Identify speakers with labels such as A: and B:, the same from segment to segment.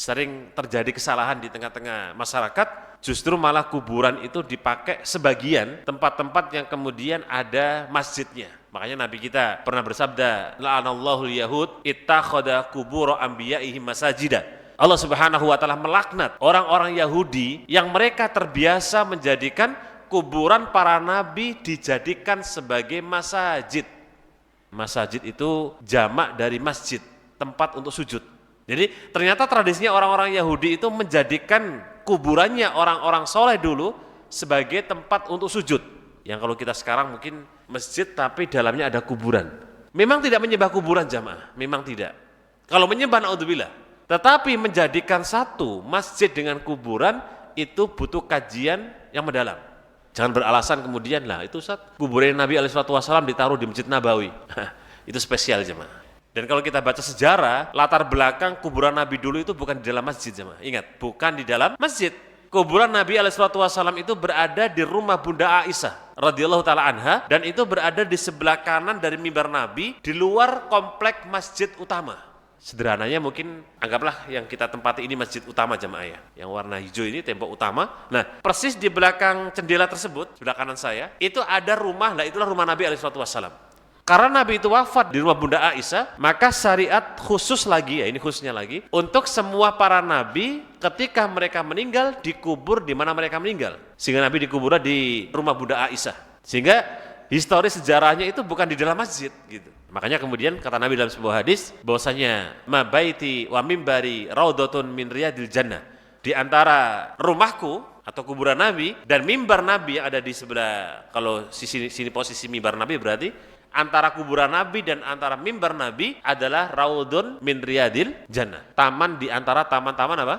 A: Sering terjadi kesalahan di tengah-tengah masyarakat, justru malah kuburan itu dipakai sebagian tempat-tempat yang kemudian ada masjidnya. Makanya Nabi kita pernah bersabda, la'anallahu al-yahud ittakhadha qubur anbiya'ihim masajida. Allah Subhanahu wa taala melaknat orang-orang Yahudi yang mereka terbiasa menjadikan kuburan para nabi dijadikan sebagai masajid. Masajid itu jamak dari masjid, tempat untuk sujud. Jadi ternyata tradisinya orang-orang Yahudi itu menjadikan kuburannya orang-orang soleh dulu sebagai tempat untuk sujud. Yang kalau kita sekarang mungkin masjid tapi dalamnya ada kuburan. Memang tidak menyembah kuburan jamaah, memang tidak. Kalau menyembah naudzubillah, tetapi menjadikan satu masjid dengan kuburan itu butuh kajian yang mendalam. Jangan beralasan kemudian lah itu Ustaz, kuburan Nabi SAW ditaruh di Masjid Nabawi. Itu spesial jemaah. Dan kalau kita baca sejarah, latar belakang kuburan Nabi dulu itu bukan di dalam masjid jemaah. Ingat, bukan di dalam masjid. Kuburan Nabi SAW itu berada di rumah Bunda Aisyah radhiyallahu taala anha, dan itu berada di sebelah kanan dari mimbar Nabi di luar komplek masjid utama. Sederhananya mungkin anggaplah yang kita tempati ini masjid utama jemaah ya. Yang warna hijau ini tembok utama. Nah, persis di belakang jendela tersebut, sebelah kanan saya, itu ada rumah, nah itulah rumah Nabi SAW. Karena Nabi itu wafat di rumah Bunda Aisyah, maka syariat khusus lagi, ya ini khususnya lagi, untuk semua para nabi ketika mereka meninggal dikubur di mana mereka meninggal. Sehingga Nabi dikuburnya di rumah Bunda Aisyah. Sehingga historis sejarahnya itu bukan di dalam masjid gitu. Makanya kemudian kata Nabi dalam sebuah hadis bahwasanya ma baiti wa mimbari raudhatun min riyadil jannah. Di antara rumahku atau kuburan Nabi dan mimbar Nabi yang ada di sebelah, kalau sini posisi mimbar Nabi berarti antara kuburan Nabi dan antara mimbar Nabi adalah raudun min riyadil jannah. Taman di antara taman-taman apa?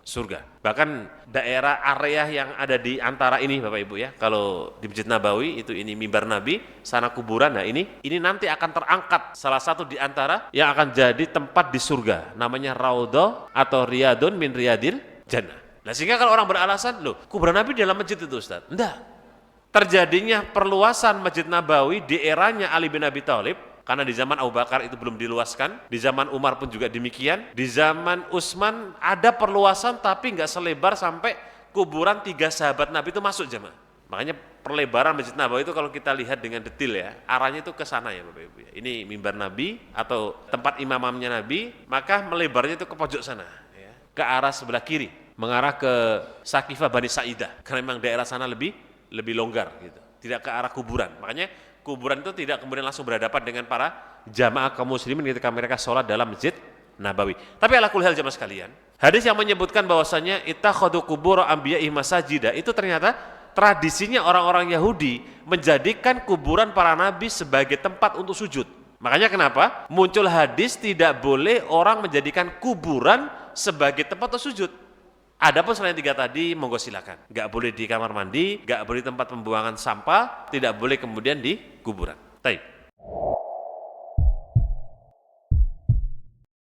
A: Surga. Bahkan daerah area yang ada di antara ini Bapak Ibu ya, kalau di Masjid Nabawi itu ini mimbar Nabi, sana kuburan. Nah ini nanti akan terangkat salah satu di antara yang akan jadi tempat di surga, namanya raudhah atau riyadun min riyadil jannah. Nah sehingga kalau orang beralasan, loh kuburan Nabi di dalam masjid itu Ustaz. Enggak. Terjadinya perluasan Masjid Nabawi di eranya Ali bin Abi Thalib, karena di zaman Abu Bakar itu belum diluaskan, di zaman Umar pun juga demikian, di zaman Utsman ada perluasan tapi nggak selebar sampai kuburan 3 sahabat Nabi itu masuk jemaah. Makanya perlebaran Masjid Nabawi itu kalau kita lihat dengan detail ya, arahnya itu ke sana ya Bapak Ibu ya. Ini mimbar Nabi atau tempat imamnya Nabi, maka melebarnya itu ke pojok sana ya, ke arah sebelah kiri, mengarah ke Sakifah Bani Sa'idah, karena memang daerah sana lebih longgar gitu, tidak ke arah kuburan. Makanya kuburan itu tidak kemudian langsung berhadapan dengan para jamaah kaum muslimin ketika mereka sholat dalam Masjid Nabawi. Tapi ala kulli hal jamaah sekalian, hadis yang menyebutkan bahwasanya ittakhadhu qubur anbiya'i masajida itu ternyata tradisinya orang-orang Yahudi menjadikan kuburan para nabi sebagai tempat untuk sujud. Makanya kenapa muncul hadis tidak boleh orang menjadikan kuburan sebagai tempat untuk sujud. Adapun selain 3 tadi, monggo silakan. Nggak boleh di kamar mandi, nggak boleh di tempat pembuangan sampah, tidak boleh kemudian di kuburan. Baik.